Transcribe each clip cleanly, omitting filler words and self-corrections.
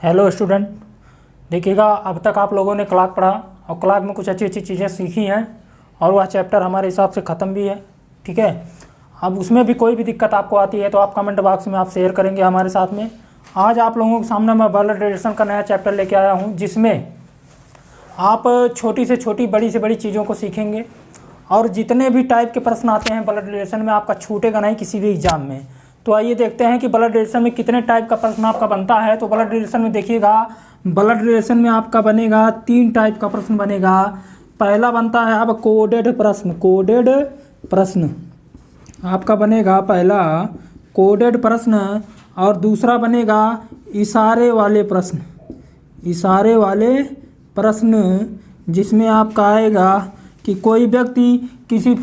Hello student, देखिएगा अब तक आप लोगों ने क्लास पढ़ा और क्लास में कुछ अच्छी अच्छी चीज़ें सीखी हैं और वह चैप्टर हमारे हिसाब से ख़त्म भी है। ठीक है, अब उसमें भी कोई भी दिक्कत आपको आती है तो आप कमेंट बॉक्स में आप शेयर करेंगे हमारे साथ में। आज आप लोगों के सामने मैं ब्लड रिलेशन का नया चैप्टर लेके आया हूँ, जिसमें आप छोटी से छोटी बड़ी से बड़ी चीज़ों को सीखेंगे और जितने भी टाइप के प्रश्न आते हैं ब्लड रिलेशन में आपका छूटेगा नहीं किसी भी एग्जाम में। तो आइए देखते हैं कि ब्लड रिलेशन में कितने टाइप का प्रश्न आपका बनता है। तो ब्लड रिलेशन में देखिएगा, ब्लड रिलेशन में आपका बनेगा 3 टाइप का प्रश्न बनेगा। पहला बनता है अब कोडेड प्रश्न। कोडेड प्रश्न आपका बनेगा पहला कोडेड प्रश्न, और दूसरा बनेगा इशारे वाले प्रश्न। इशारे वाले प्रश्न जिसमें आपका आएगा कि कोई व्यक्ति किसी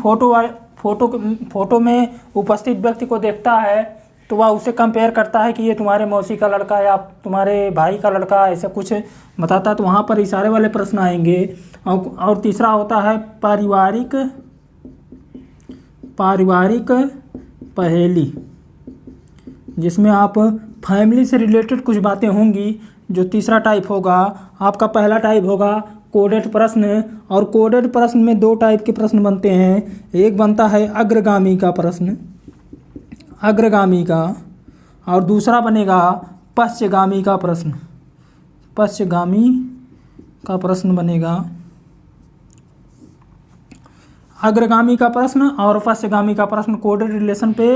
फोटो में उपस्थित व्यक्ति को देखता है तो वह उसे कंपेयर करता है कि ये तुम्हारे मौसी का लड़का या तुम्हारे भाई का लड़का, ऐसा कुछ बताता है, तो वहाँ पर इशारे वाले प्रश्न आएंगे। और तीसरा होता है पारिवारिक पहेली, जिसमें आप फैमिली से रिलेटेड कुछ बातें होंगी। जो तीसरा टाइप होगा आपका, पहला टाइप होगा कोडेड प्रश्न, और कोडेड प्रश्न में 2 टाइप के प्रश्न बनते हैं। एक बनता है अग्रगामी का प्रश्न, अग्रगामी का, और दूसरा बनेगा पश्चगामी का प्रश्न। पश्चगामी का प्रश्न बनेगा। अग्रगामी का प्रश्न और पश्चगामी का प्रश्न, कोडेड रिलेशन पे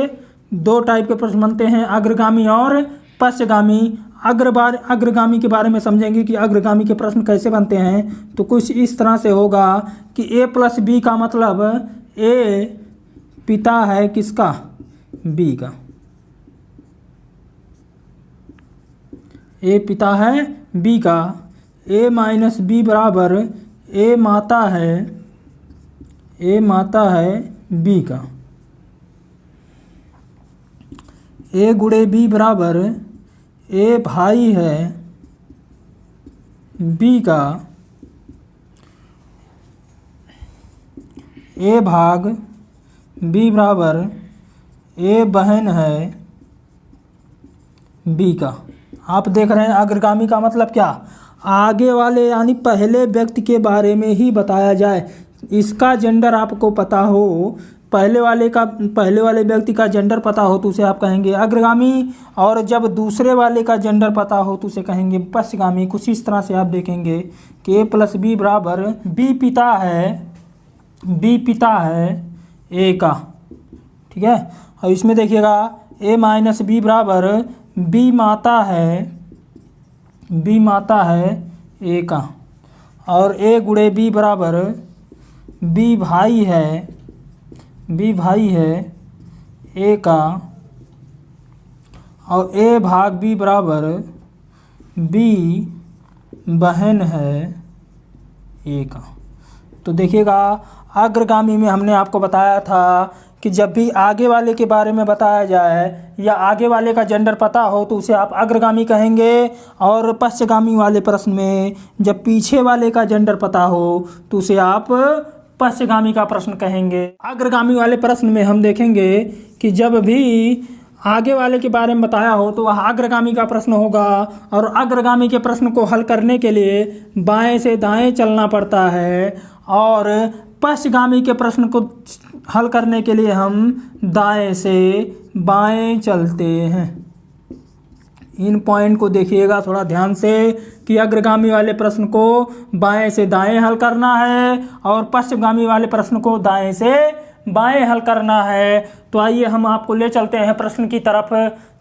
2 टाइप के प्रश्न बनते हैं, अग्रगामी और पश्चगामी। अग्रगामी के बारे में समझेंगे कि अग्रगामी के प्रश्न कैसे बनते हैं। तो कुछ इस तरह से होगा कि A+B का मतलब A पिता है किसका, B का। A पिता है B का। A-B बराबर A माता है, A माता है B का। A गुणे B बराबर A भाई है B का। A भाग B बराबर A बहन है B का। आप देख रहे हैं अग्रगामी का मतलब क्या, आगे वाले यानी पहले व्यक्ति के बारे में ही बताया जाए, इसका जेंडर आपको पता हो, पहले वाले व्यक्ति का जेंडर पता हो तो उसे आप कहेंगे अग्रगामी, और जब दूसरे वाले का जेंडर पता हो तो उसे कहेंगे पश्चगामी। कुछ इस तरह से आप देखेंगे कि A+B बराबर B पिता है A का। ठीक है, और इसमें देखिएगा A-B बराबर B माता है A का, और A गुणे B बराबर B भाई है A का, और A भाग B बराबर B बहन है A का। तो देखिएगा अग्रगामी में हमने आपको बताया था कि जब भी आगे वाले के बारे में बताया जाए या आगे वाले का जेंडर पता हो तो उसे आप अग्रगामी कहेंगे, और पश्चगामी वाले प्रश्न में जब पीछे वाले का जेंडर पता हो तो उसे आप पश्चगामी का प्रश्न कहेंगे। अग्रगामी वाले प्रश्न में हम देखेंगे कि जब भी आगे वाले के बारे में बताया हो तो वह अग्रगामी का प्रश्न होगा, और अग्रगामी के प्रश्न को हल करने के लिए बाएं से दाएं चलना पड़ता है, और पश्चगामी के प्रश्न को हल करने के लिए हम दाएं से बाएं चलते हैं। इन पॉइंट को देखिएगा थोड़ा ध्यान से कि अग्रगामी वाले प्रश्न को बाएं से दाएं हल करना है और पश्चगामी वाले प्रश्न को दाएं से बाएं हल करना है। तो आइए हम आपको ले चलते हैं प्रश्न की तरफ,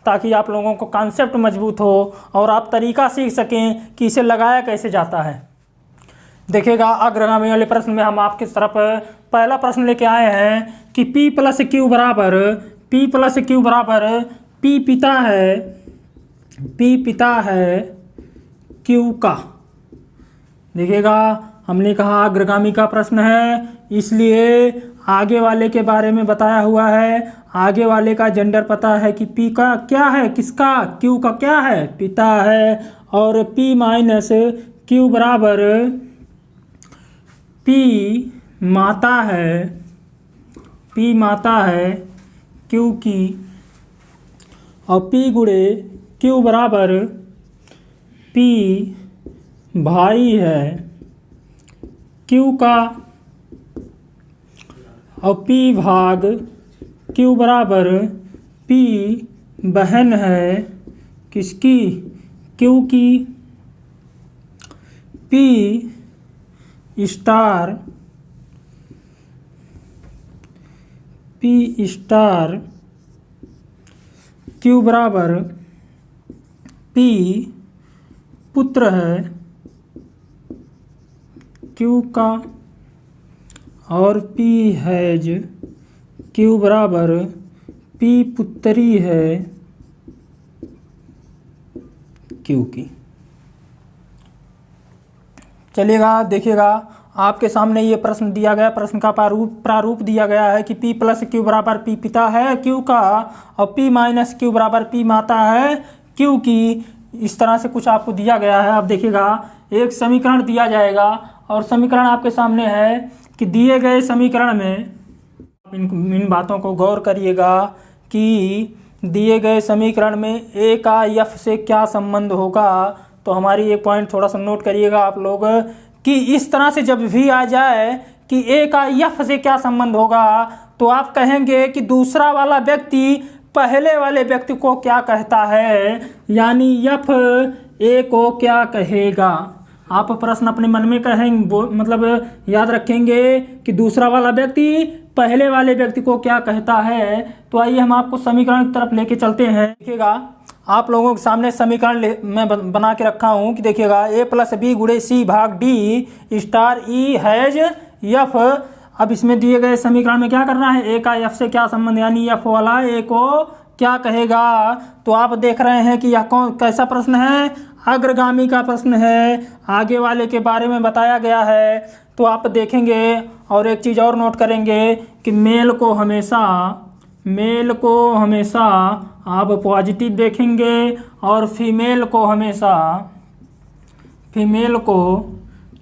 ताकि आप लोगों को कॉन्सेप्ट मजबूत हो और आप तरीका सीख सकें कि इसे लगाया कैसे जाता है। देखिएगा अग्रगामी वाले प्रश्न में हम आपकी तरफ पहला प्रश्न लेके आए हैं कि P+Q बराबर P पिता है Q का। देखिएगा हमने कहा अग्रगामी का प्रश्न है, इसलिए आगे वाले के बारे में बताया हुआ है, आगे वाले का जेंडर पता है कि P का क्या है, किसका, Q का क्या है, पिता है, और P-Q बराबर P माता है Q की, और P गुणे Q बराबर P भाई है Q का और P भाग Q बराबर P बहन है किसकी? Q की। P स्टार Q बराबर P पुत्र है Q का और P हैज Q बराबर P पुत्री है Q की। चलिएगा देखिएगा, आपके सामने ये प्रश्न दिया गया, प्रश्न का प्रारूप दिया गया है कि P प्लस Q बराबर P पिता है Q का और P माइनस Q बराबर P माता है Q की। इस तरह से कुछ आपको दिया गया है। अब देखिएगा, एक समीकरण दिया जाएगा और समीकरण आपके सामने है कि दिए गए समीकरण में इन बातों को गौर करिएगा कि दिए गए समीकरण में A का F से क्या संबंध होगा। तो हमारी एक पॉइंट थोड़ा सा नोट करिएगा आप लोग कि इस तरह से जब भी आ जाए कि A का F से क्या संबंध होगा तो आप कहेंगे कि दूसरा वाला व्यक्ति पहले वाले व्यक्ति को क्या कहता है, यानी F A को क्या कहेगा। आप प्रश्न अपने मन में कहेंगे, मतलब याद रखेंगे कि दूसरा वाला व्यक्ति पहले वाले व्यक्ति को क्या कहता है। तो आइए हम आपको समीकरण की तरफ लेके चलते हैं। देखिएगा, आप लोगों के सामने समीकरण मैं बना के रखा हूँ कि देखिएगा A प्लस बी गुणे C भाग D star E has F। अब इसमें दिए गए समीकरण में क्या करना है, A का F से क्या संबंध, यानी F वाला A को क्या कहेगा। तो आप देख रहे हैं कि यह कैसा प्रश्न है, अग्रगामी का प्रश्न है, आगे वाले के बारे में बताया गया है। तो आप देखेंगे और एक चीज़ और नोट करेंगे कि मेल को हमेशा आप पॉजिटिव देखेंगे और फीमेल को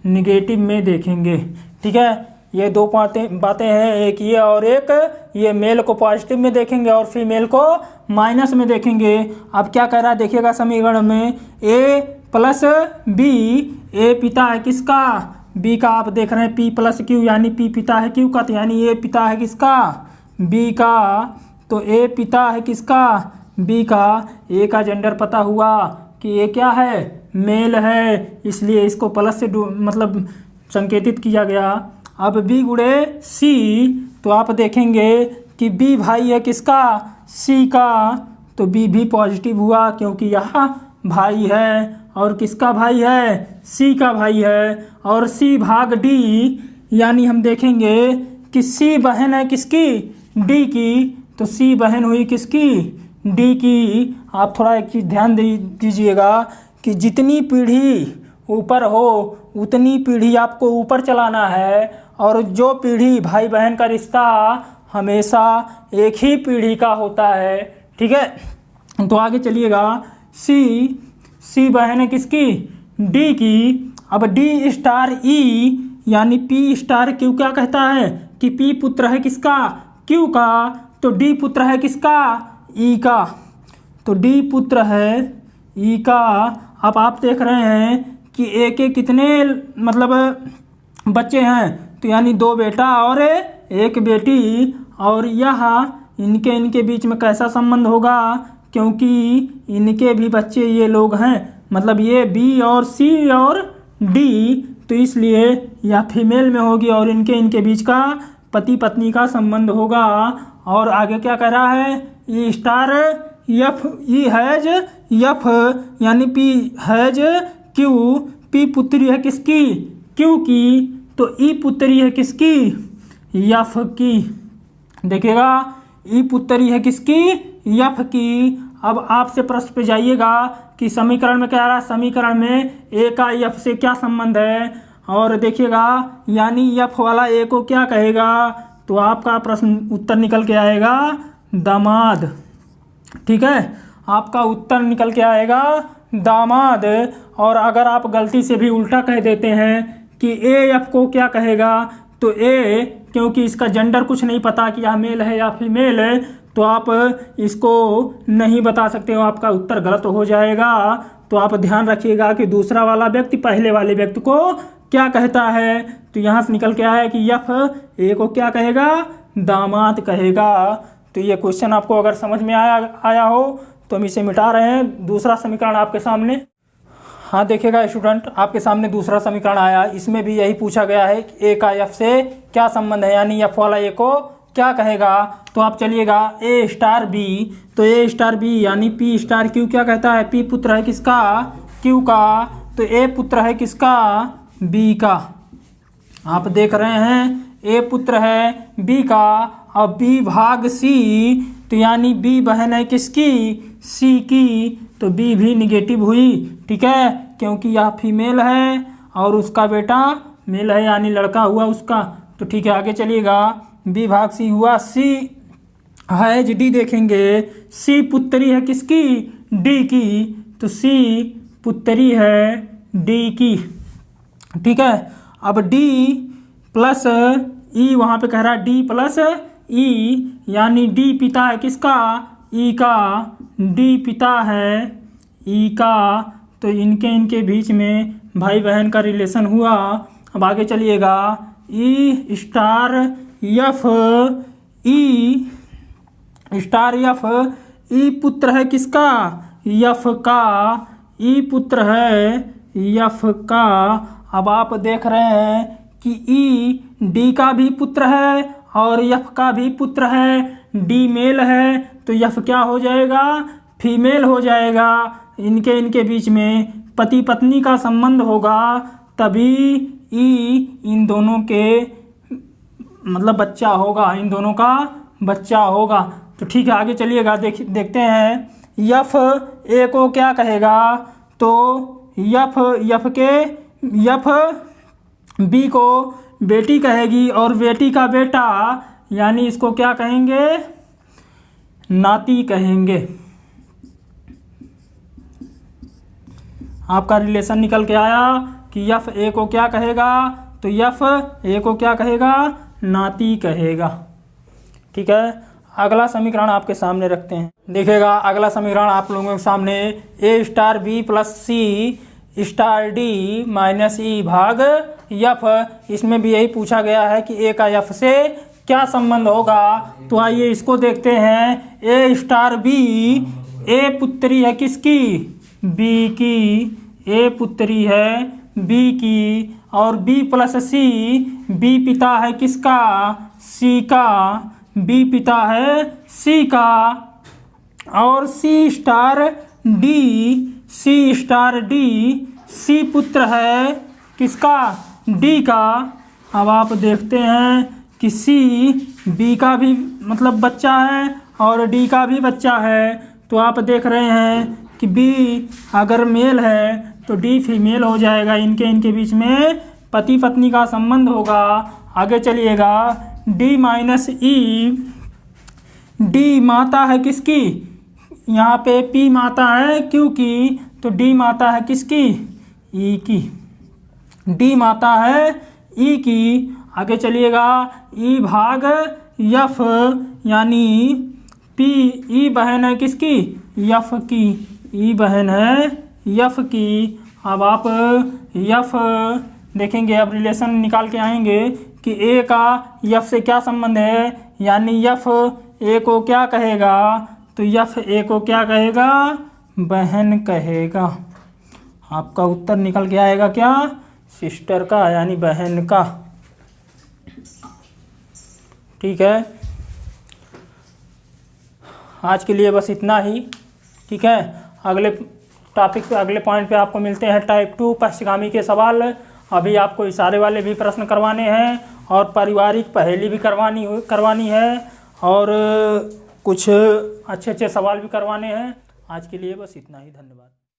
निगेटिव में देखेंगे। ठीक है, ये दो बातें हैं, एक ये और एक ये। मेल को पॉजिटिव में देखेंगे और फीमेल को माइनस में देखेंगे। अब क्या कह रहा है देखिएगा समीकरण में, A प्लस बी, A पिता है किसका, B का। आप देख रहे हैं P प्लस Q, यानी P पिता है Q का, तो यानी A पिता है किसका, B का। तो A पिता है किसका, B का। A का जेंडर पता हुआ कि A क्या है, मेल है, इसलिए इसको प्लस से मतलब संकेतित किया गया। अब B गुणे C, तो आप देखेंगे कि B भाई है किसका, C का। तो B भी पॉजिटिव हुआ क्योंकि यह भाई है, और किसका भाई है, C का भाई है। और C भाग D, यानी हम देखेंगे कि C बहन है किसकी, D की। तो C बहन हुई किसकी, D की। आप थोड़ा एक चीज़ ध्यान दीजिएगा कि जितनी पीढ़ी ऊपर हो उतनी पीढ़ी आपको ऊपर चलाना है, और जो पीढ़ी भाई बहन का रिश्ता हमेशा एक ही पीढ़ी का होता है। ठीक है, तो आगे चलिएगा, C बहन है किसकी, D की। अब D स्टार E, यानी P स्टार Q क्या कहता है कि P पुत्र है किसका, Q का। तो D पुत्र है किसका, E का। तो D पुत्र है E का। अब आप देख रहे हैं कि A के कितने मतलब बच्चे हैं, तो यानी 2 बेटा और 1 बेटी। और यह इनके बीच में कैसा संबंध होगा, क्योंकि इनके भी बच्चे ये लोग हैं, मतलब ये B और C और D, तो इसलिए यह फीमेल में होगी और इनके बीच का पति पत्नी का संबंध होगा। और आगे क्या कह रहा है, E star F, E has F, यानी P हैज Q। P पुत्री है किसकी, Q की। तो E पुत्री है किसकी, F की। देखिएगा, E पुत्री है किसकी, F की। अब आपसे प्रश्न पे जाइएगा कि समीकरण में क्या आ रहा है, समीकरण में A का F से क्या संबंध है। और देखिएगा, यानी F वाला A को क्या कहेगा, तो आपका प्रश्न उत्तर निकल के आएगा दामाद। ठीक है, आपका उत्तर निकल के आएगा दामाद। और अगर आप गलती से भी उल्टा कह देते हैं कि A F को क्या कहेगा, तो A, क्योंकि इसका जेंडर कुछ नहीं पता कि यह मेल है या फीमेल है, तो आप इसको नहीं बता सकते हो, आपका उत्तर गलत हो जाएगा। तो आप ध्यान रखिएगा कि दूसरा वाला व्यक्ति पहले वाले व्यक्ति को क्या कहता है। तो यहाँ से निकल के आया कि यफ ए को क्या कहेगा, दामाद कहेगा। तो ये क्वेश्चन आपको अगर समझ में आया हो तो हम इसे मिटा रहे हैं। दूसरा समीकरण आपके सामने, हाँ देखिएगा स्टूडेंट, आपके सामने दूसरा समीकरण आया। इसमें भी यही पूछा गया है कि ए का एफ से क्या संबंध है, यानी एफ वाला ए को क्या कहेगा। तो आप चलिएगा ए स्टार बी, तो ए स्टार बी यानी पी स्टार क्यू क्या कहता है, पी पुत्र है किसका, क्यू का। तो ए पुत्र है किसका, बी का। आप देख रहे हैं ए पुत्र है बी का और बी भाग सी, तो यानी बी बहन है किसकी, सी की। तो बी भी निगेटिव हुई, ठीक है, क्योंकि यह फीमेल है और उसका बेटा मेल है, यानी लड़का हुआ उसका। तो ठीक है, आगे चलिएगा, बी भाग सी हुआ, सी है डी देखेंगे, सी पुत्री है किसकी, डी की। तो सी पुत्री है डी की, ठीक है। अब डी प्लस ई, वहाँ पे कह रहा है डी प्लस ई, यानी डी पिता है किसका, ई का, डी पिता है ई का। तो इनके बीच में भाई बहन का रिलेशन हुआ। अब आगे चलिएगा, ई स्टार एफ, ई स्टार एफ, ई पुत्र है किसका, एफ का, ई पुत्र है एफ का। अब आप देख रहे हैं कि ई डी का भी पुत्र है और एफ का भी पुत्र है। डी मेल है तो एफ क्या हो जाएगा, फीमेल हो जाएगा। इनके बीच में पति पत्नी का संबंध होगा, तभी ई इन दोनों के मतलब बच्चा होगा, इन दोनों का बच्चा होगा। तो ठीक है, आगे चलिएगा, देखते हैं यफ ए को क्या कहेगा। तो यफ बी को बेटी कहेगी और बेटी का बेटा, यानी इसको क्या कहेंगे, नाती कहेंगे। आपका रिलेशन निकल के आया कि यफ ए को क्या कहेगा, तो यफ ए को क्या कहेगा, नाती कहेगा। ठीक है, अगला समीकरण आपके सामने रखते हैं। देखिएगा, अगला समीकरण आप लोगों के सामने ए स्टार बी प्लस सी स्टार डी माइनस ई भाग यफ। इसमें भी यही पूछा गया है कि ए का यफ से क्या संबंध होगा। तो आइए इसको देखते हैं। ए स्टार बी, ए पुत्री है किसकी, बी की, ए पुत्री है बी की, और बी प्लस सी, बी पिता है किसका, सी का, बी पिता है सी का, और सी स्टार डी, सी स्टार डी, सी पुत्र है किसका, डी का। अब आप देखते हैं कि सी बी का भी मतलब बच्चा है और डी का भी बच्चा है। तो आप देख रहे हैं कि बी अगर मेल है तो डी फीमेल हो जाएगा। इनके बीच में पति पत्नी का संबंध होगा। आगे चलिएगा, डी माइनस ई, डी माता है किसकी, यहाँ पे पी माता है क्यू की, तो डी माता है किसकी, ई की, डी माता है ई की। आगे चलिएगा, ई भाग यफ, यानी पी, ई बहन है किसकी, यफ की, ई बहन है यफ की। अब आप यफ देखेंगे, अब रिलेशन निकाल के आएंगे कि ए का यफ से क्या संबंध है, यानी यफ ए को क्या कहेगा, तो यफ ए को क्या कहेगा, बहन कहेगा। आपका उत्तर निकल के आएगा क्या, सिस्टर का, यानी बहन का। ठीक है, आज के लिए बस इतना ही। ठीक है, अगले टॉपिक पे, अगले पॉइंट पे आपको मिलते हैं। टाइप 2 पश्चिगामी के सवाल। अभी आपको इशारे वाले भी प्रश्न करवाने हैं और पारिवारिक पहेली भी करवानी है और कुछ अच्छे सवाल भी करवाने हैं। आज के लिए बस इतना ही, धन्यवाद।